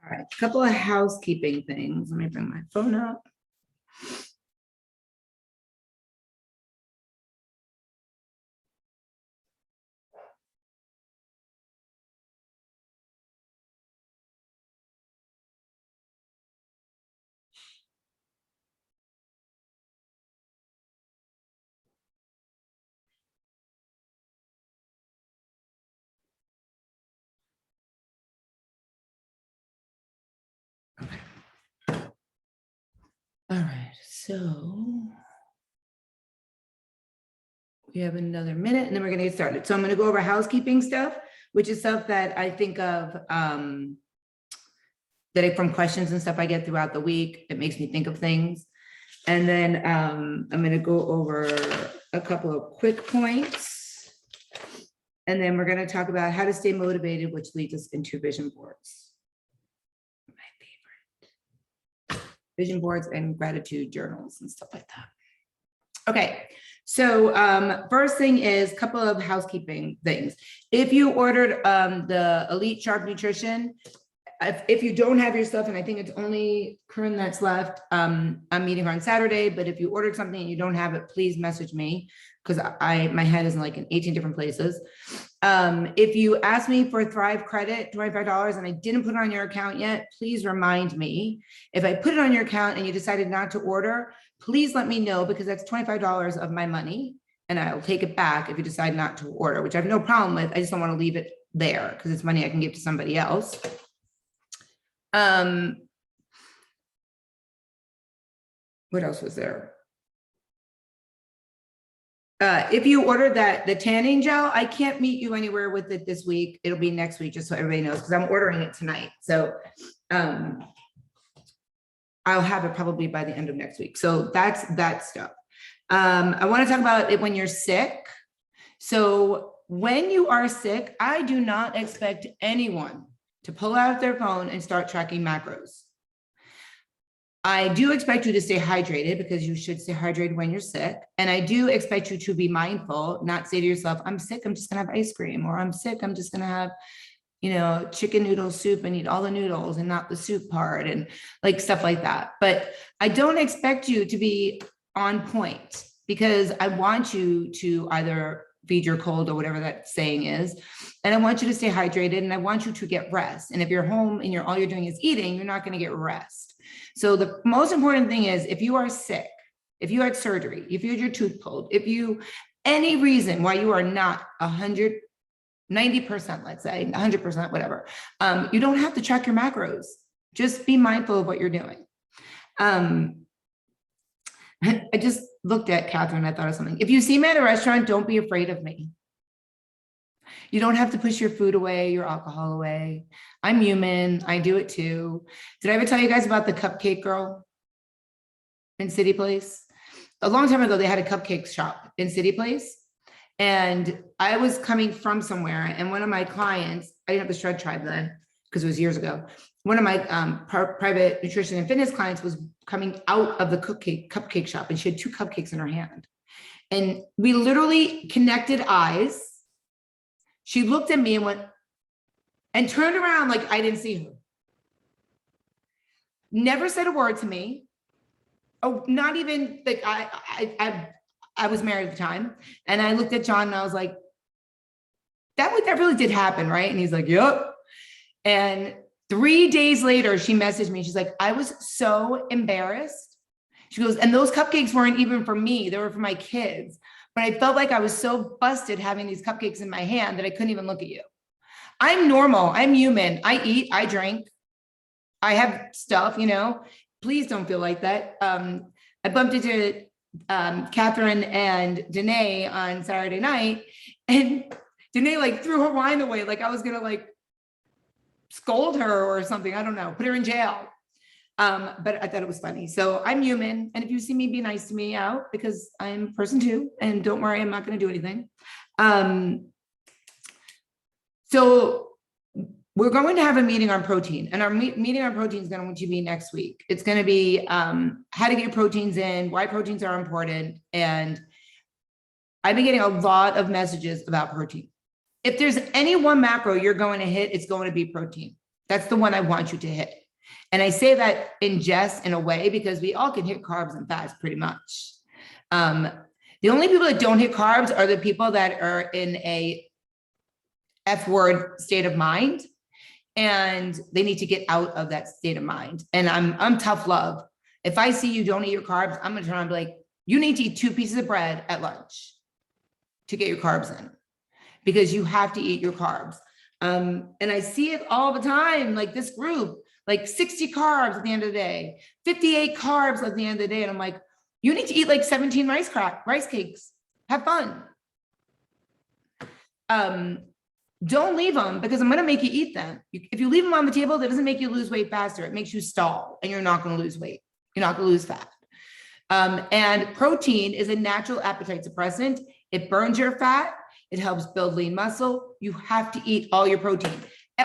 All right, a couple of housekeeping things. Let me bring my phone up. All right, so we have another minute and then we're gonna get started. So I'm gonna go over housekeeping stuff, which is stuff that I think of from questions and stuff I get throughout the week. It makes me think of things. And then I'm gonna go over a couple of quick points. And then we're gonna talk about how to stay motivated, which leads us into vision boards. My favorite. Vision boards and gratitude journals and stuff like that. Okay, so first thing is a couple of housekeeping things. If you ordered the Elite Sharp Nutrition, if you don't have your stuff, and I think it's only Corinne that's left, I'm meeting her on Saturday, but if you ordered something and you don't have it, please message me because my head is in like in 18 different places. If you asked me for Thrive credit, $25, and I didn't put it on your account yet, please remind me. If I put it on your account and you decided not to order, please let me know because that's $25 of my money and I'll take it back if you decide not to order, which I have no problem with. I just don't want to leave it there because it's money I can give to somebody else. What else was there? If you ordered the tanning gel, I can't meet you anywhere with it this week. It'll be next week, just so everybody knows, because I'm ordering it tonight. So I'll have it probably by the end of next week. So that's that stuff. I want to talk about it when you're sick. So when you are sick, I do not expect anyone to pull out their phone and start tracking macros. I do expect you to stay hydrated because you should stay hydrated when you're sick. And I do expect you to be mindful, not say to yourself, I'm sick, I'm just gonna have ice cream, or I'm sick, I'm just gonna have, chicken noodle soup and eat all the noodles and not the soup part and like stuff like that. But I don't expect you to be on point because I want you to either feed your cold or whatever that saying is. And I want you to stay hydrated and I want you to get rest. And if you're home and all you're doing is eating, you're not going to get rest. So the most important thing is if you are sick, if you had surgery, if you had your tooth pulled, any reason why you are not 190%, let's say 100%, whatever, you don't have to track your macros. Just be mindful of what you're doing. I just looked at Catherine. I thought of something. If you see me at a restaurant, don't be afraid of me. You don't have to push your food away, your alcohol away. I'm human. I do it too. Did I ever tell you guys about the cupcake girl in City Place? A long time ago, they had a cupcake shop in City Place. And I was coming from somewhere. And one of my clients, I didn't have the Shred Tribe then because it was years ago. One of my private nutrition and fitness clients was coming out of the cupcake shop and she had 2 cupcakes in her hand. And we literally connected eyes. She looked at me and went and turned around like I didn't see her. Never said a word to me. Oh, not even like I was married at the time. And I looked at John and I was like, that really did happen, right? And he's like, yep. And 3 days later, she messaged me. She's like, I was so embarrassed. She goes, and those cupcakes weren't even for me. They were for my kids. But I felt like I was so busted having these cupcakes in my hand that I couldn't even look at you. I'm normal. I'm human. I eat, I drink. I have stuff, Please don't feel like that. I bumped into Catherine and Danae on Saturday night. And Danae threw her wine away. Like I was going to scold her or something. I don't know, put her in jail. But I thought it was funny. So I'm human. And if you see me, be nice to me out because I'm a person too. And don't worry, I'm not going to do anything. So we're going to have a meeting on protein and our meeting on protein is going to be next week. It's going to be how to get your proteins in, why proteins are important. And I've been getting a lot of messages about protein. If there's any one macro you're going to hit, it's going to be protein. That's the one I want you to hit. And I say that in jest, in a way, because we all can hit carbs and fats pretty much. The only people that don't hit carbs are the people that are in a F word state of mind, and they need to get out of that state of mind. And I'm tough love. If I see you don't eat your carbs, I'm gonna turn around and be like, you need to eat 2 pieces of bread at lunch to get your carbs in, because you have to eat your carbs. And I see it all the time, like this group, like 60 carbs at the end of the day, 58 carbs at the end of the day. And I'm like, you need to eat like 17 rice cakes. Have fun. Don't leave them, because I'm going to make you eat them. If you leave them on the table, that doesn't make you lose weight faster. It makes you stall, and you're not going to lose weight. You're not going to lose fat. And protein is a natural appetite suppressant. It burns your fat. It helps build lean muscle. You have to eat all your protein,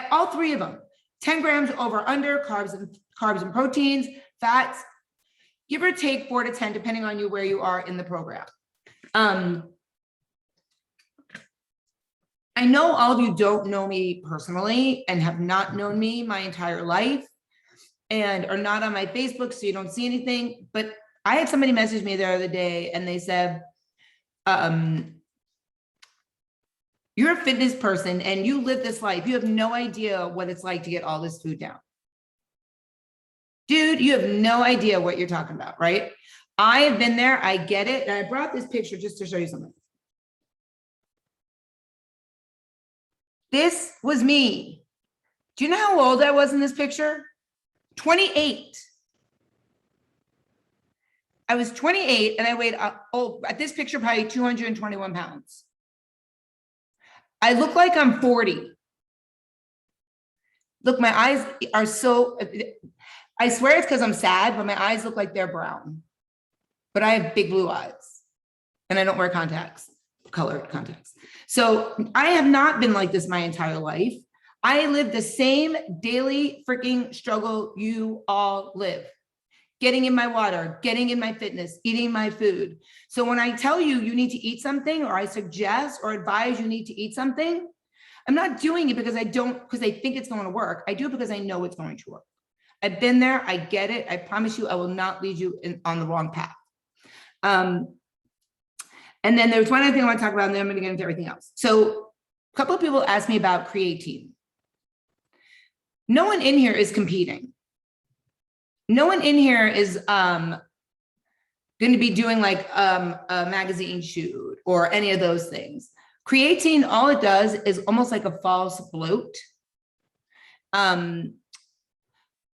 all 3 of them. 10 grams over under, carbs and proteins, fats, give or take 4 to 10, depending on where you are in the program. I know all of you don't know me personally and have not known me my entire life and are not on my Facebook, so you don't see anything. But I had somebody message me the other day and they said, you're a fitness person and you live this life. You have no idea what it's like to get all this food down. Dude, you have no idea what you're talking about, right? I have been there. I get it. And I brought this picture just to show you something. This was me. Do you know how old I was in this picture? 28. I was 28 and I weighed, at this picture, probably 221 pounds. I look like I'm 40. Look, my eyes are so, I swear it's because I'm sad, but my eyes look like they're brown. But I have big blue eyes and I don't wear contacts, colored contacts. So I have not been like this my entire life. I live the same daily freaking struggle you all live. Getting in my water, getting in my fitness, eating my food. So when I tell you you need to eat something, or I suggest or advise you need to eat something, I'm not doing it because I think it's going to work. I do it because I know it's going to work. I've been there. I get it. I promise you, I will not lead you on the wrong path. And then there's one other thing I want to talk about, and then I'm going to get into everything else. So a couple of people asked me about creatine. No one in here is competing. No one in here is going to be doing like a magazine shoot or any of those things. Creatine, all it does is almost like a false bloat. I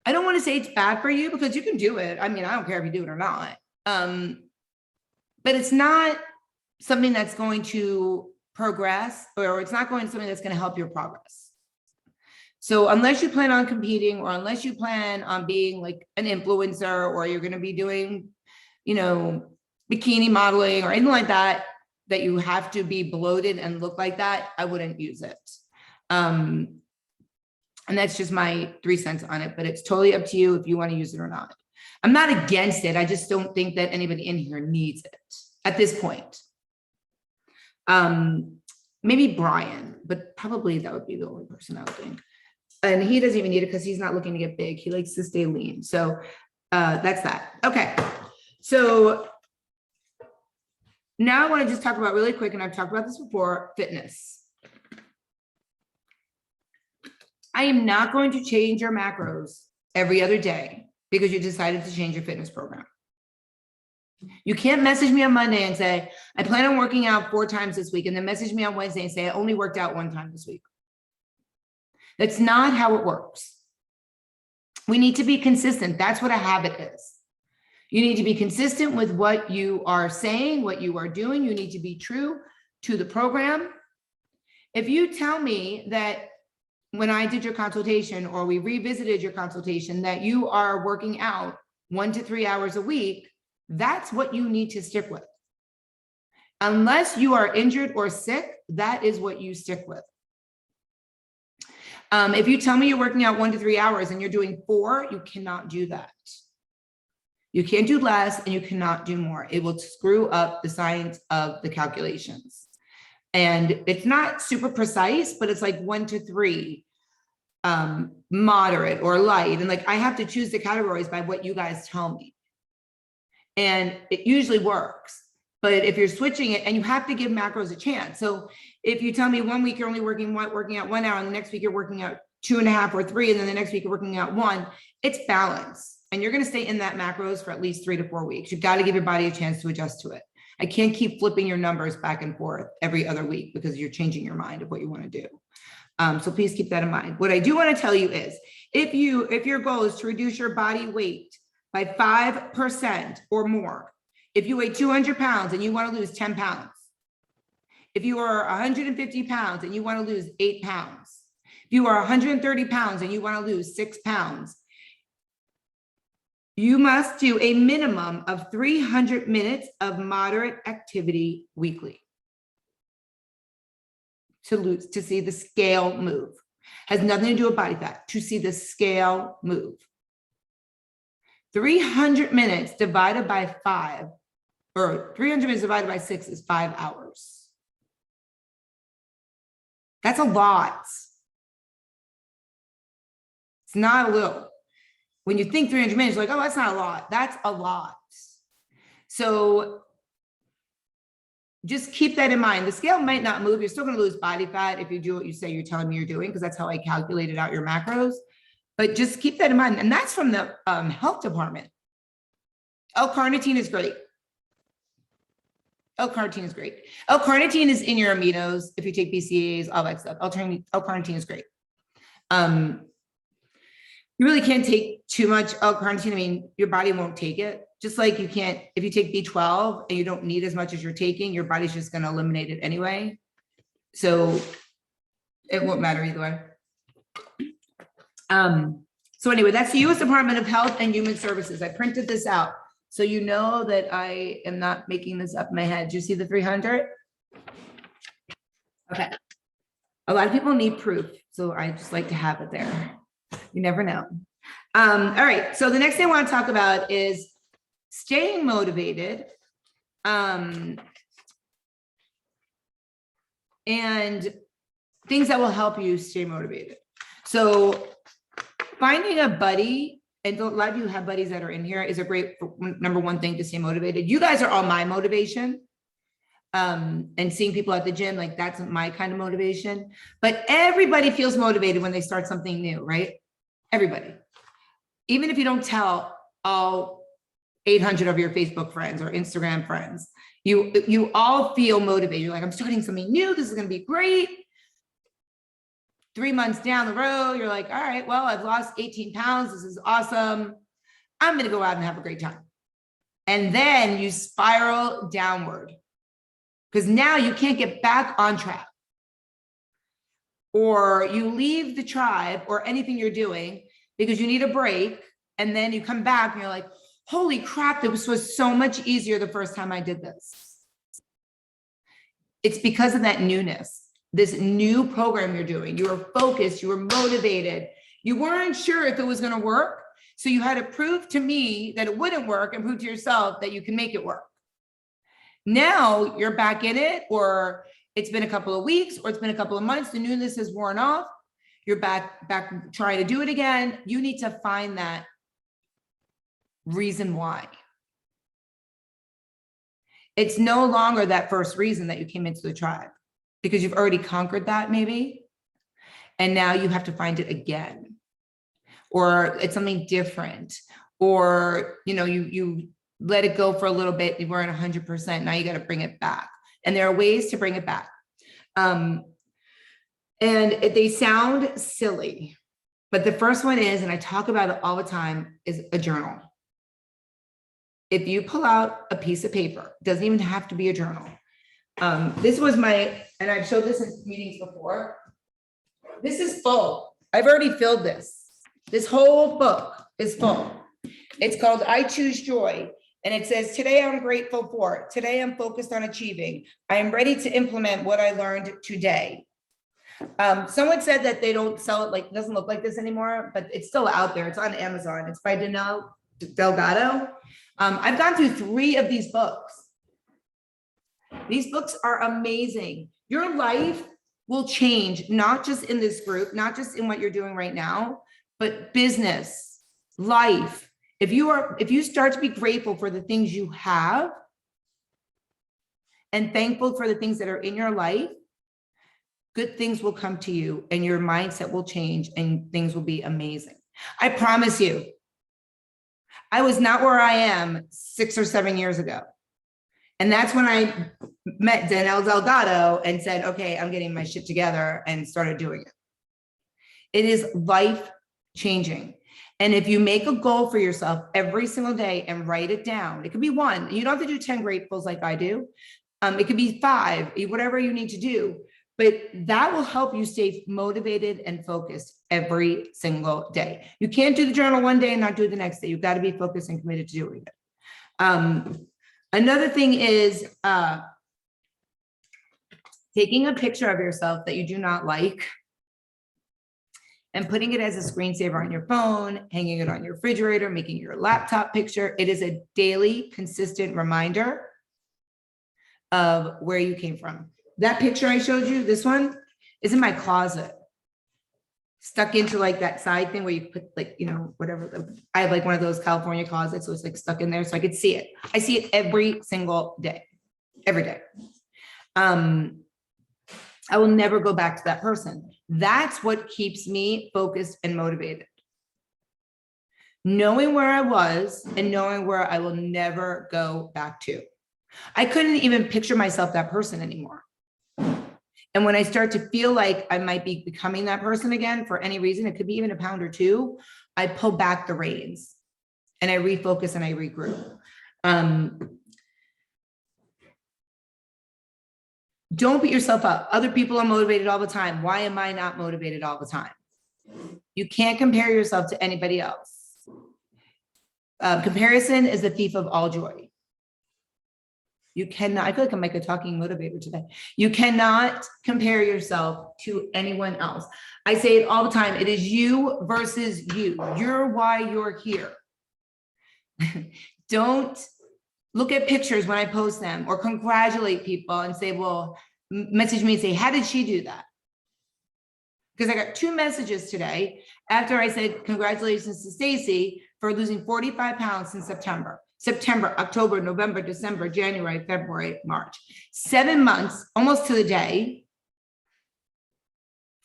don't want to say it's bad for you, because you can do it. I mean, I don't care if you do it or not. But it's not something that's going to progress, or it's not going to something that's going to help your progress. So unless you plan on competing, or unless you plan on being like an influencer, or you're going to be doing, bikini modeling or anything like that, that you have to be bloated and look like that, I wouldn't use it. And that's just my 3 cents on it, but it's totally up to you if you want to use it or not. I'm not against it. I just don't think that anybody in here needs it at this point. Maybe Brian, but probably that would be the only person I would think. And he doesn't even need it because he's not looking to get big. He likes to stay lean. So that's that. Okay. So now I want to just talk about really quick, and I've talked about this before, fitness. I am not going to change your macros every other day because you decided to change your fitness program. You can't message me on Monday and say, I plan on working out 4 times this week, and then message me on Wednesday and say, I only worked out 1 time this week. That's not how it works. We need to be consistent. That's what a habit is. You need to be consistent with what you are saying, what you are doing. You need to be true to the program. If you tell me that when I did your consultation, or we revisited your consultation, that you are working out 1 to 3 hours a week, that's what you need to stick with. Unless you are injured or sick, that is what you stick with. If you tell me you're working out 1 to 3 hours and you're doing 4, you cannot do that. You can't do less and you cannot do more. It will screw up the science of the calculations. And it's not super precise, but it's like 1 to 3. moderate or light. And like, I have to choose the categories by what you guys tell me. And it usually works. But if you're switching it, and you have to give macros a chance. So if you tell me 1 week you're only working out 1 hour, and the next week you're working out 2.5 or 3, and then the next week you're working out 1, it's balance. And you're going to stay in that macros for at least 3 to 4 weeks. You've got to give your body a chance to adjust to it. I can't keep flipping your numbers back and forth every other week because you're changing your mind of what you want to do. So please keep that in mind. What I do want to tell you is if your goal is to reduce your body weight by 5% or more, if you weigh 200 pounds and you want to lose 10 pounds, if you are 150 pounds and you want to lose 8 pounds, if you are 130 pounds and you want to lose 6 pounds, you must do a minimum of 300 minutes of moderate activity weekly to see the scale move. Has nothing to do with body fat, to see the scale move. 300 minutes divided by 5, or 300 minutes divided by 6 is 5 hours. That's a lot. It's not a little. When you think 300 minutes, you're like, oh, that's not a lot. That's a lot. So just keep that in mind. The scale might not move. You're still going to lose body fat if you do what you say you're telling me you're doing, because that's how I calculated out your macros. But just keep that in mind. And that's from the health department. L-carnitine is great. L-carnitine is great. L-carnitine is in your aminos if you take BCAAs, all that stuff. L-carnitine is great. You really can't take too much L-carnitine. I mean, your body won't take it. Just like you can't, if you take B12 and you don't need as much as you're taking, your body's just going to eliminate it anyway. So it won't matter either way. So anyway, that's the U.S. Department of Health and Human Services. I printed this out so you know that I am not making this up in my head. Do you see the 300? Okay. A lot of people need proof, so I just like to have it there. You never know. All right. So the next thing I want to talk about is staying motivated. And things that will help you stay motivated. So finding a buddy, and a lot of you have buddies that are in here, is a great number one thing to stay motivated. You guys are all my motivation. And seeing people at the gym, like that's my kind of motivation. But everybody feels motivated when they start something new, right? Everybody. Even if you don't tell all 800 of your Facebook friends or Instagram friends, you all feel motivated. You're like, I'm starting something new. This is going to be great. 3 months down the road, you're like, all right, well, I've lost 18 pounds. This is awesome. I'm going to go out and have a great time. And then you spiral downward because now you can't get back on track. Or you leave the tribe or anything you're doing because you need a break. And then you come back and you're like, holy crap, this was so much easier the first time I did this. It's because of that newness. This new program you're doing, you were focused, you were motivated, you weren't sure if it was going to work. So you had to prove to me that it wouldn't work and prove to yourself that you can make it work. Now you're back in it, or it's been a couple of weeks, or it's been a couple of months, the newness has worn off. You're back trying to do it again. You need to find that reason why. It's no longer that first reason that you came into the tribe, because you've already conquered that maybe. And now you have to find it again, or it's something different, or, you know, you let it go for a little bit. You weren't 100%. Now you got to bring it back. And there are ways to bring it back. And they sound silly, but the first one is, and I talk about it all the time, is a journal. If you pull out a piece of paper, it doesn't even have to be a journal. This was and I've showed this in meetings before. This is full. I've already filled this. This whole book is full. It's called I Choose Joy. And it says, today I'm grateful for. Today I'm focused on achieving. I am ready to implement what I learned today. Someone said that they don't sell it, like, it doesn't look like this anymore, but it's still out there. It's on Amazon. It's by Danielle Delgado. I've gone through 3 of these books. These books are amazing. Your life will change, not just in this group, not just in what you're doing right now, but business, life. If you start to be grateful for the things you have and thankful for the things that are in your life, good things will come to you and your mindset will change and things will be amazing. I promise you, I was not where I am 6 or 7 years ago. And that's when I met Danielle Delgado and said, okay, I'm getting my shit together, and started doing it. It is life changing. And if you make a goal for yourself every single day and write it down, it could be one. You don't have to do 10 gratefuls like I do. It could be 5, whatever you need to do. But that will help you stay motivated and focused every single day. You can't do the journal one day and not do it the next day. You've got to be focused and committed to doing it. Another thing is taking a picture of yourself that you do not like and putting it as a screensaver on your phone, hanging it on your refrigerator, making your laptop picture. It is a daily, consistent reminder of where you came from. That picture I showed you, this one, is in my closet, stuck into like that side thing where you put like, you know, whatever. I have like one of those California closets, so it's like stuck in there so I could see it. I see it every single day, every day. I will never go back to that person. That's what keeps me focused and motivated. Knowing where I was and knowing where I will never go back to. I couldn't even picture myself that person anymore. And when I start to feel like I might be becoming that person again for any reason, it could be even a pound or two, I pull back the reins and I refocus and I regroup. Don't beat yourself up. Other people are motivated all the time. Why am I not motivated all the time? You can't compare yourself to anybody else. Comparison is the thief of all joy. You cannot, I feel like I'm like a talking motivator today. You cannot compare yourself to anyone else. I say it all the time. It is you versus you. You're why you're here. Don't look at pictures when I post them or congratulate people and say, well, message me and say, how did she do that? Because I got 2 messages today after I said, congratulations to Stacy for losing 45 pounds in September, October, November, December, January, February, March. 7 months, almost to the day,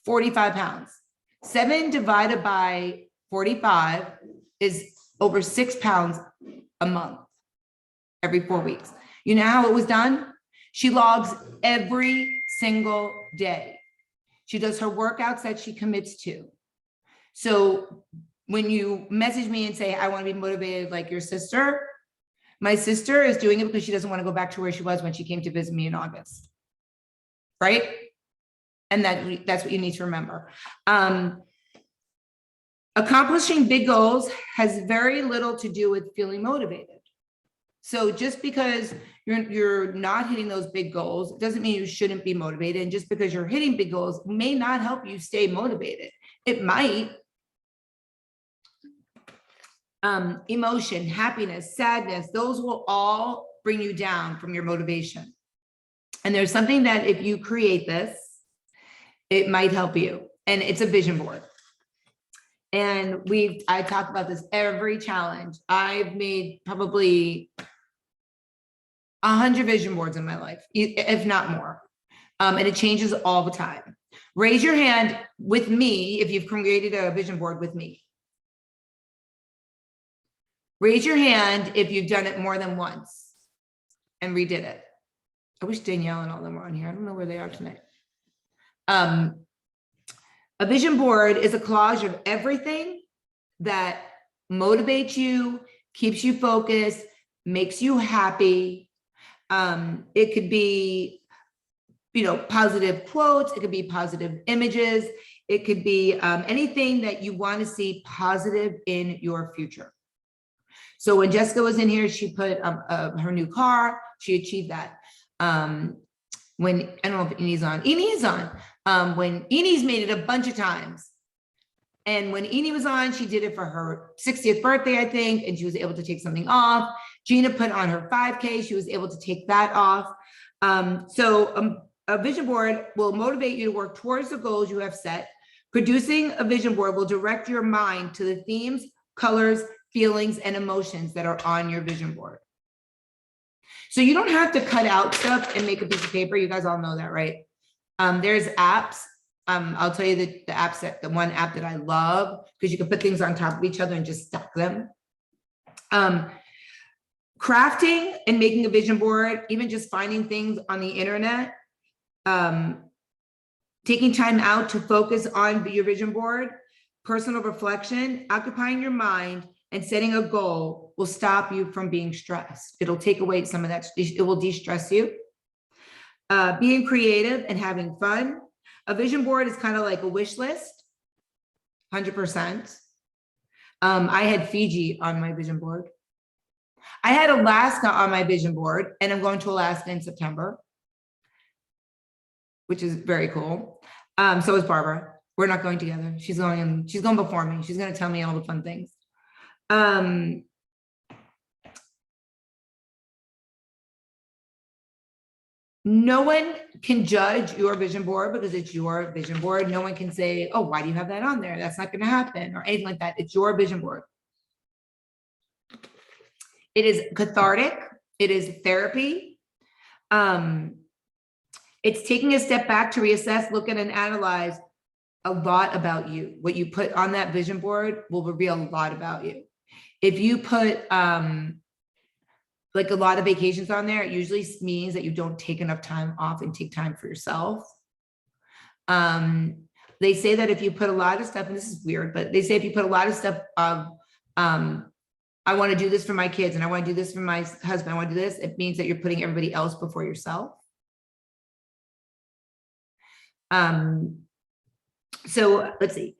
45 pounds. 7 divided by 45 is over 6 pounds a month, every 4 weeks. You know how it was done? She logs every single day. She does her workouts that she commits to. So when you message me and say, I want to be motivated like your sister, my sister is doing it because she doesn't want to go back to where she was when she came to visit me in August. Right? And that's what you need to remember. Accomplishing big goals has very little to do with feeling motivated. So just because you're not hitting those big goals doesn't mean you shouldn't be motivated. And just because you're hitting big goals may not help you stay motivated. It might. Emotion, happiness, sadness, those will all bring you down from your motivation. And there's something that if you create this, it might help you. And it's a vision board. And I talk about this every challenge. I've made probably 100 vision boards in my life, if not more. And it changes all the time. Raise your hand with me if you've created a vision board with me. Raise your hand if you've done it more than once and redid it. I wish Danielle and all them were on here. I don't know where they are tonight. A vision board is a collage of everything that motivates you, keeps you focused, makes you happy. It could be, positive quotes. It could be positive images. It could be anything that you want to see positive in your future. So when Jessica was in here, she put her new car. She achieved that. When I don't know if Enie's on. Enie is on. When Enie's made it a bunch of times. And when Enie was on, she did it for her 60th birthday, I think, and she was able to take something off. Gina put on her 5K. She was able to take that off. So A vision board will motivate you to work towards the goals you have set. Producing a vision board will direct your mind to the themes, colors, feelings, and emotions that are on your vision board. So you don't have to cut out stuff and make a piece of paper. You guys all know that, right? There's apps. I'll tell you the apps that the one app that I love, because you can put things on top of each other and just stack them. Crafting and making a vision board, even just finding things on the internet, taking time out to focus on your vision board, personal reflection, occupying your mind, and setting a goal will stop you from being stressed. It'll take away some of that. It will de-stress you. Being creative and having fun. A vision board is kind of like a wish list, 100%. I had Fiji on my vision board. I had Alaska on my vision board, and I'm going to Alaska in September, which is very cool. So is Barbara. We're not going together. She's going before me. She's going to tell me all the fun things. No one can judge your vision board because it's your vision board. No one can say, oh, why do you have that on there? That's not going to happen, or anything like that. It's your vision board. It is cathartic. It is therapy. It's taking a step back to reassess, look at, and analyze a lot about you. What you put on that vision board will reveal a lot about you. If you put like a lot of vacations on there, it usually means that you don't take enough time off and take time for yourself. They say that if you put a lot of stuff, and this is weird, but they say if you put a lot of stuff of, I want to do this for my kids, and I want to do this for my husband, I want to do this, it means that you're putting everybody else before yourself. So let's see.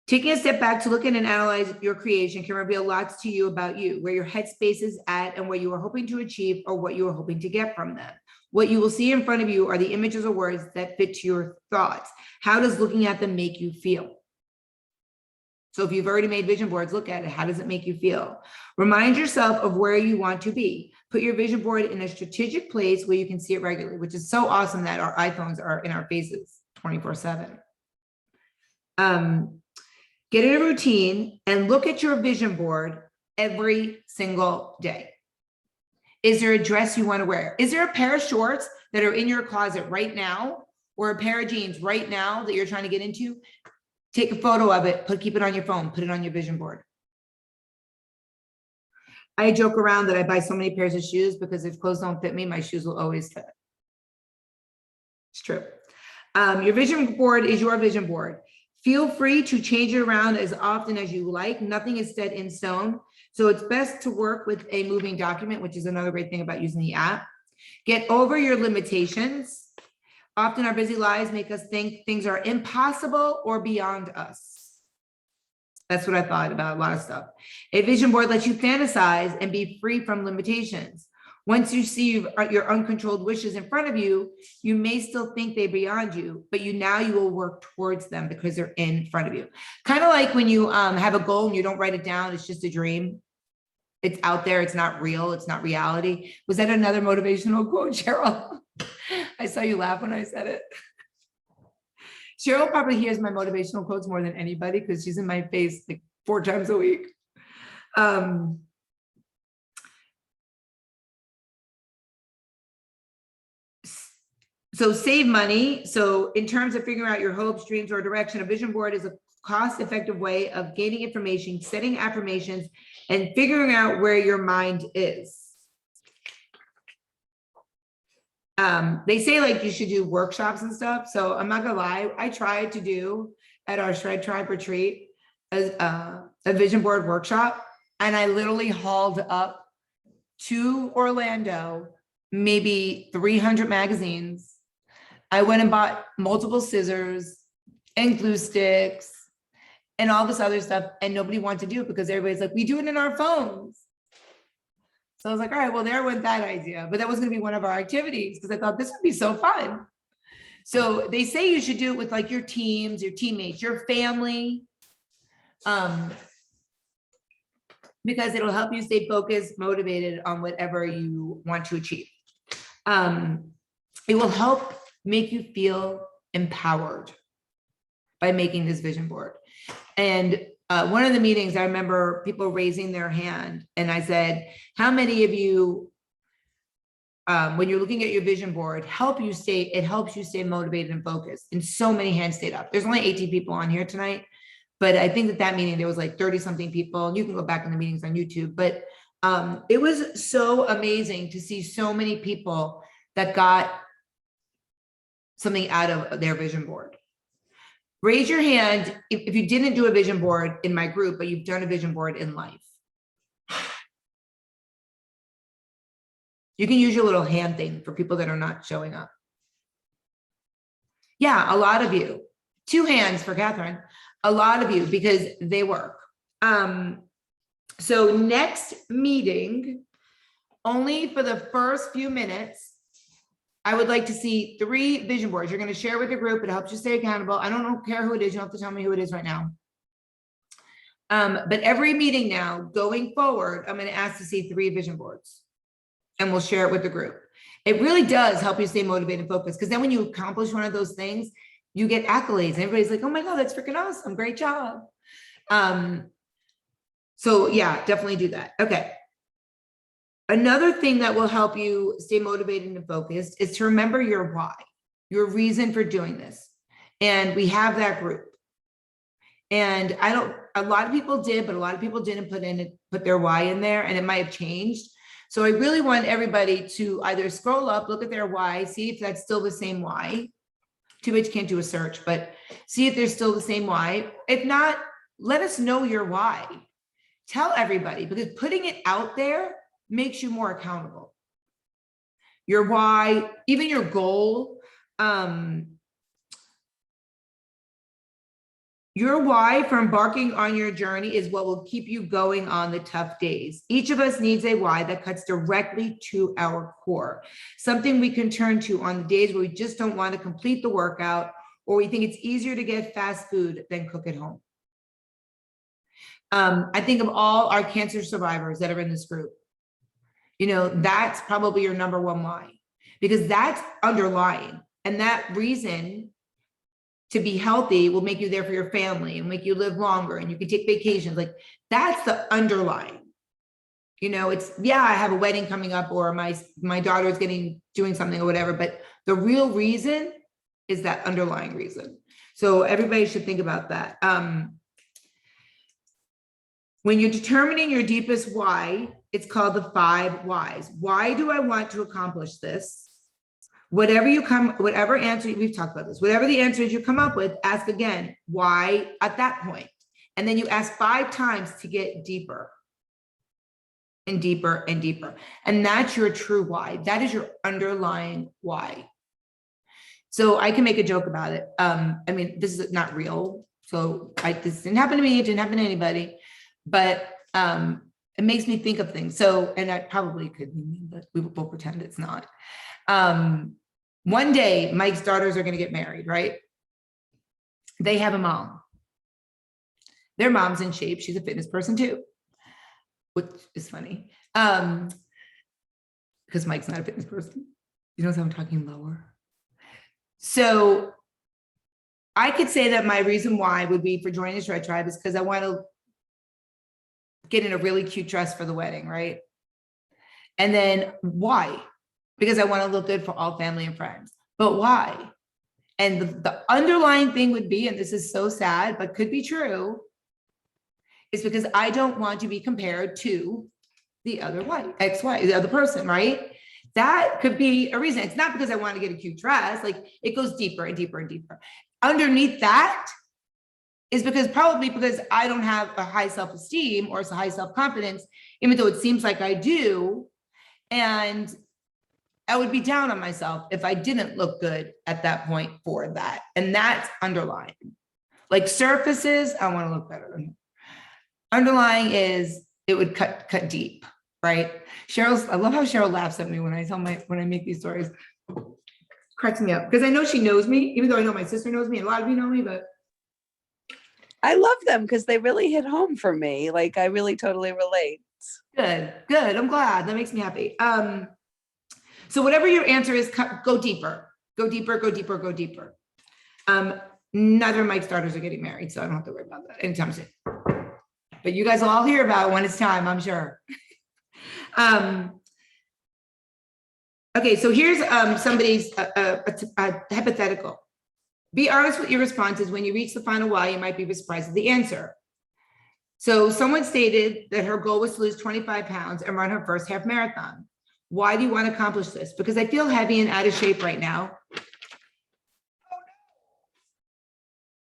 Taking a step back to look at and analyze your creation can reveal lots to you about you, where your headspace is at and what you are hoping to achieve or what you are hoping to get from them. What you will see in front of you are the images or words that fit to your thoughts. How does looking at them make you feel? So if you've already made vision boards, look at it. How does it make you feel? Remind yourself of where you want to be. Put your vision board in a strategic place where you can see it regularly, which is so awesome that our iPhones are in our faces 24/7. Get in a routine and look at your vision board every single day. Is there a dress you want to wear? Is there a pair of shorts that are in your closet right now, or a pair of jeans right now that you're trying to get into? Take a photo of it, keep it on your phone, put it on your vision board. I joke around that I buy so many pairs of shoes because if clothes don't fit me, my shoes will always fit. It's true. Your vision board is your vision board. Feel free to change it around as often as you like. Nothing is set in stone. So it's best to work with a moving document, which is another great thing about using the app. Get over your limitations. Often our busy lives make us think things are impossible or beyond us. That's what I thought about a lot of stuff. A vision board lets you fantasize and be free from limitations. Once you see your uncontrolled wishes in front of you, you may still think they're beyond you, but you will work towards them because they're in front of you. Kind of like when you have a goal and you don't write it down, it's just a dream. It's out there, it's not real, it's not reality. Was that another motivational quote, Cheryl? I saw you laugh when I said it. Cheryl probably hears my motivational quotes more than anybody because she's in my face like 4 times a week. So save money. So in terms of figuring out your hopes, dreams, or direction, a vision board is a cost-effective way of gaining information, setting affirmations, and figuring out where your mind is. They say like you should do workshops and stuff. So I'm not gonna lie, I tried to do at our Shred Tribe retreat a vision board workshop, and I literally hauled up to Orlando, maybe 300 magazines. I went and bought multiple scissors and glue sticks and all this other stuff, and nobody wanted to do it because everybody's like, we do it in our phones. So I was like, all right, well, there went that idea, but that was going to be one of our activities because I thought this would be so fun. So they say you should do it with like your teams, your teammates, your family, because it'll help you stay focused, motivated on whatever you want to achieve. It will help make you feel empowered by making this vision board. And one of the meetings, I remember people raising their hand, and I said, how many of you, when you're looking at your vision board, it helps you stay motivated and focused? And so many hands stayed up. There's only 18 people on here tonight, but I think that meeting, there was like 30 something people. You can go back in the meetings on YouTube, but it was so amazing to see so many people that got something out of their vision board. Raise your hand if you didn't do a vision board in my group, but you've done a vision board in life. You can use your little hand thing for people that are not showing up. Yeah, a lot of you. 2 hands for Catherine. A lot of you, because they work. So next meeting, only for the first few minutes, I would like to see 3 vision boards. You're going to share with the group. It helps you stay accountable. I don't care who it is. You don't have to tell me who it is right now. But every meeting now, going forward, I'm going to ask to see 3 vision boards, and we'll share it with the group. It really does help you stay motivated and focused, because then when you accomplish one of those things, you get accolades. And everybody's like, oh my God, that's freaking awesome. Great job. So yeah, definitely do that. Okay. Another thing that will help you stay motivated and focused is to remember your why, your reason for doing this. And we have that group. And a lot of people did, but a lot of people didn't put their why in there, and it might have changed. So I really want everybody to either scroll up, look at their why, see if that's still the same why. Too bad you can't do a search, but see if there's still the same why. If not, let us know your why. Tell everybody, because putting it out there makes you more accountable. Your why, even your goal, your why for embarking on your journey is what will keep you going on the tough days. Each of us needs a why that cuts directly to our core, something we can turn to on the days where we just don't want to complete the workout, or we think it's easier to get fast food than cook at home. I think of all our cancer survivors that are in this group. You know, that's probably your number one why, because that's underlying. And that reason to be healthy will make you there for your family and make you live longer, and you can take vacations. Like, that's the underlying. You know, it's, yeah, I have a wedding coming up, or my daughter's doing something or whatever, but the real reason is that underlying reason. So everybody should think about that. When you're determining your deepest why, it's called the 5 whys. Why do I want to accomplish this? Whatever answer, we've talked about this, whatever the answer is you come up with, ask again, why at that point? And then you ask 5 times to get deeper and deeper and deeper. And that's your true why. That is your underlying why. So I can make a joke about it. I mean, this is not real. So this didn't happen to me. It didn't happen to anybody, but it makes me think of things. So, and I probably could be mean, but we'll pretend it's not. One day, Mike's daughters are going to get married, right? They have a mom. Their mom's in shape. She's a fitness person too, which is funny. Because Mike's not a fitness person. You know, so I'm talking lower. So I could say that my reason why would be for joining the Shred Tribe is because I want to get in a really cute dress for the wedding, right? And then why? Because I want to look good for all family and friends. But why? And the underlying thing would be, and this is so sad, but could be true, is because I don't want to be compared to the other the other person, right? That could be a reason. It's not because I want to get a cute dress. Like, it goes deeper and deeper and deeper. Underneath that is probably because I don't have a high self-esteem or a high self-confidence, even though it seems like I do. And I would be down on myself if I didn't look good at that point for that. And that's underlying. Like surfaces, I want to look better. Underlying is it would cut deep, right? I love how Cheryl laughs at me when I make these stories. Cracks me up because I know she knows me, even though I know my sister knows me and a lot of you know me, but I love them because they really hit home for me. Like, I really totally relate. Good. I'm glad. That makes me happy. So whatever your answer is, go deeper. Go deeper, go deeper, go deeper. Neither of my starters are getting married, so I don't have to worry about that anytime soon. But you guys will all hear about it when it's time, I'm sure. Okay, so here's somebody's hypothetical. Be honest with your responses. When you reach the final why, you might be surprised at the answer. So someone stated that her goal was to lose 25 pounds and run her first half marathon. Why do you want to accomplish this? Because I feel heavy and out of shape right now.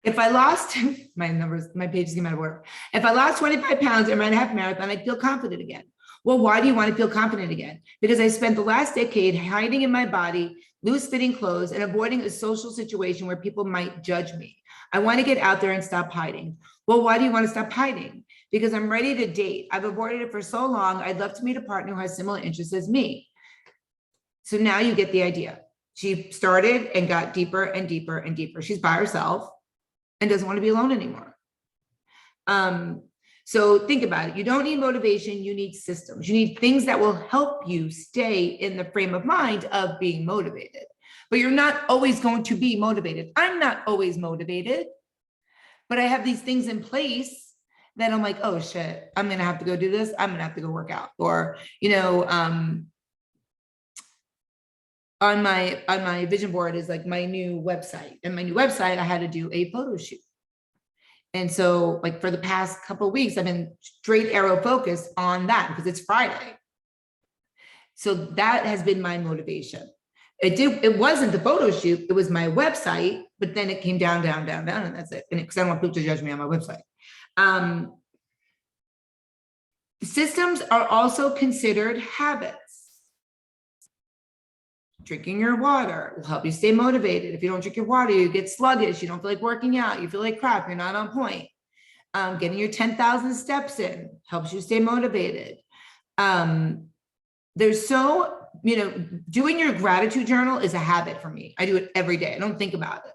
If I lost, my pages came out of order. If I lost 25 pounds and ran a half marathon, I'd feel confident again. Well, why do you want to feel confident again? Because I spent the last decade hiding in my body, loose fitting clothes, and avoiding a social situation where people might judge me. I want to get out there and stop hiding. Well, why do you want to stop hiding? Because I'm ready to date. I've avoided it for so long. I'd love to meet a partner who has similar interests as me. So now you get the idea. She started and got deeper and deeper and deeper. She's by herself and doesn't want to be alone anymore. So think about it. You don't need motivation. You need systems. You need things that will help you stay in the frame of mind of being motivated. But you're not always going to be motivated. I'm not always motivated, but I have these things in place that I'm like, oh shit, I'm going to have to go do this. I'm going to have to go work out. Or, on my vision board is like my new website, and my new website, I had to do a photo shoot. And so like for the past couple of weeks, I've been straight arrow focused on that because it's Friday. So that has been my motivation. It wasn't the photo shoot, it was my website, but then it came down, down, down, down, and that's it. And because I don't want people to judge me on my website. Systems are also considered habits. Drinking your water will help you stay motivated. If you don't drink your water, you get sluggish. You don't feel like working out. You feel like crap. You're not on point. Getting your 10,000 steps in helps you stay motivated. Doing your gratitude journal is a habit for me. I do it every day. I don't think about it.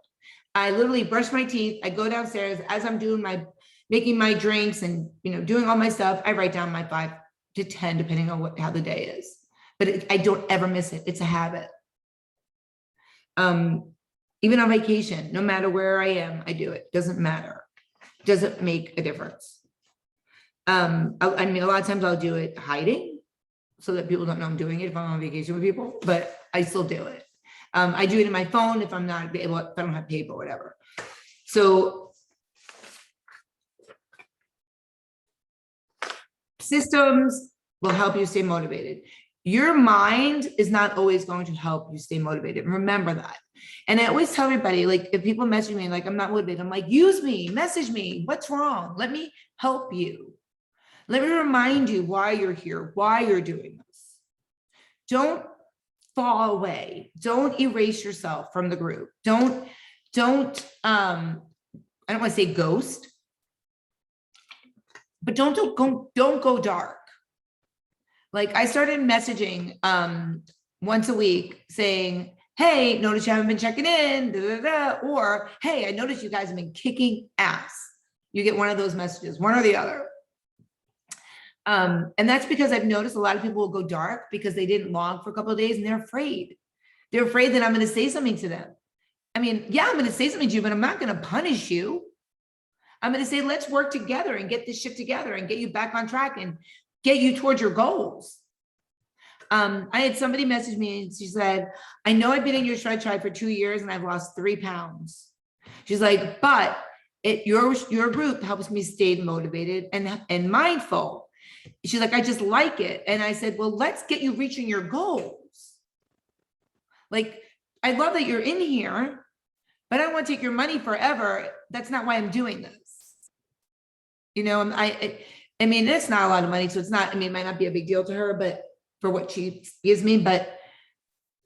I literally brush my teeth. I go downstairs as I'm doing making my drinks and, doing all my stuff. I write down my 5 to 10, depending on how the day is. But I don't ever miss it. It's a habit. Even on vacation, no matter where I am, I do it. Doesn't matter. Doesn't make a difference. A lot of times I'll do it hiding so that people don't know I'm doing it if I'm on vacation with people, but I still do it. I do it in my phone if I don't have paper or whatever. So systems will help you stay motivated. Your mind is not always going to help you stay motivated. Remember that. And I always tell everybody, like, if people message me, like, I'm not motivated, I'm like, use me, message me. What's wrong? Let me help you. Let me remind you why you're here, why you're doing this. Don't fall away. Don't erase yourself from the group. Don't, I don't want to say ghost, but don't go dark. Like I started messaging once a week saying, hey, notice you haven't been checking in, da, da, da. Or, hey, I noticed you guys have been kicking ass. You get one of those messages, one or the other. And that's because I've noticed a lot of people will go dark because they didn't log for a couple of days and they're afraid. They're afraid that I'm going to say something to them. I mean, yeah, I'm going to say something to you, but I'm not going to punish you. I'm going to say, let's work together and get this shit together and get you back on track and get you towards your goals. I had somebody message me and she said, I know I've been in your Shred Tribe for 2 years and I've lost 3 pounds. She's like, but your group helps me stay motivated and mindful. She's like, I just like it. And I said, well, let's get you reaching your goals. Like, I love that you're in here, but I don't want to take your money forever. That's not why I'm doing this. I mean, it's not a lot of money, so it's not, it might not be a big deal to her, but for what she gives me, but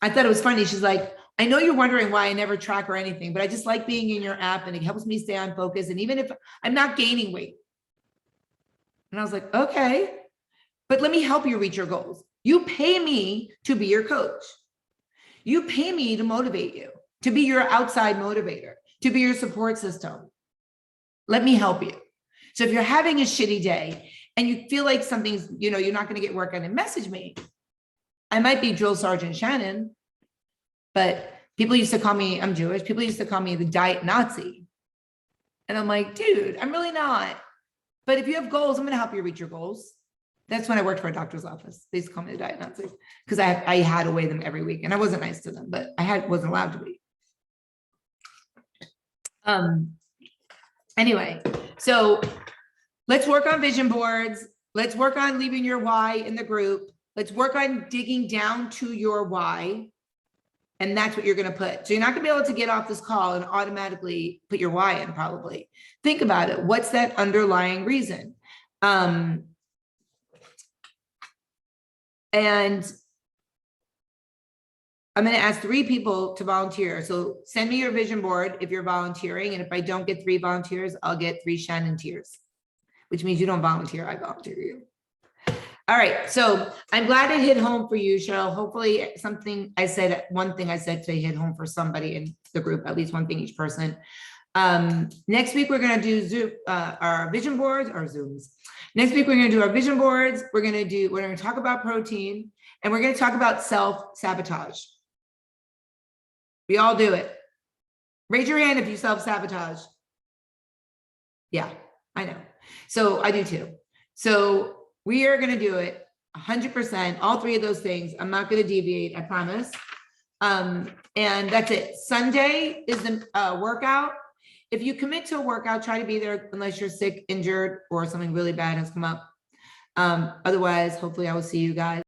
I thought it was funny. She's like, I know you're wondering why I never track or anything, but I just like being in your app and it helps me stay on focus. And even if I'm not gaining weight. And I was like, okay, but let me help you reach your goals. You pay me to be your coach. You pay me to motivate you, to be your outside motivator, to be your support system. Let me help you. So if you're having a shitty day and you feel like something's, you're not going to get work on it, message me. I might be Drill Sergeant Shannon, but People used to call me, I'm Jewish, people used to call me the diet Nazi. And I'm like, dude, I'm really not. But if you have goals, I'm going to help you reach your goals. That's when I worked for a doctor's office. They used to call me the diet Nazi because I had to weigh them every week, and I wasn't nice to them, but wasn't allowed to be. Anyway, so let's work on vision boards. Let's work on leaving your why in the group. Let's work on digging down to your why. And that's what you're going to put. So you're not going to be able to get off this call and automatically put your why in, probably. Think about it. What's that underlying reason? And I'm going to ask 3 people to volunteer. So send me your vision board if you're volunteering. And if I don't get 3 volunteers, I'll get 3 Shannon tears, which means you don't volunteer. I volunteer you. All right. So I'm glad it hit home for you, Cheryl. Hopefully one thing I said today hit home for somebody in the group, at least one thing each person. Next week, we're going to do our vision boards or Zooms. Next week, we're going to do our vision boards. We're going to talk about protein, and we're going to talk about self-sabotage. We all do it. Raise your hand if you self-sabotage. Yeah, I know. So I do too. So we are going to do it 100%, all 3 of those things. I'm not going to deviate, I promise. And that's it. Sunday is the workout. If you commit to a workout, try to be there unless you're sick, injured, or something really bad has come up. Otherwise, hopefully I will see you guys.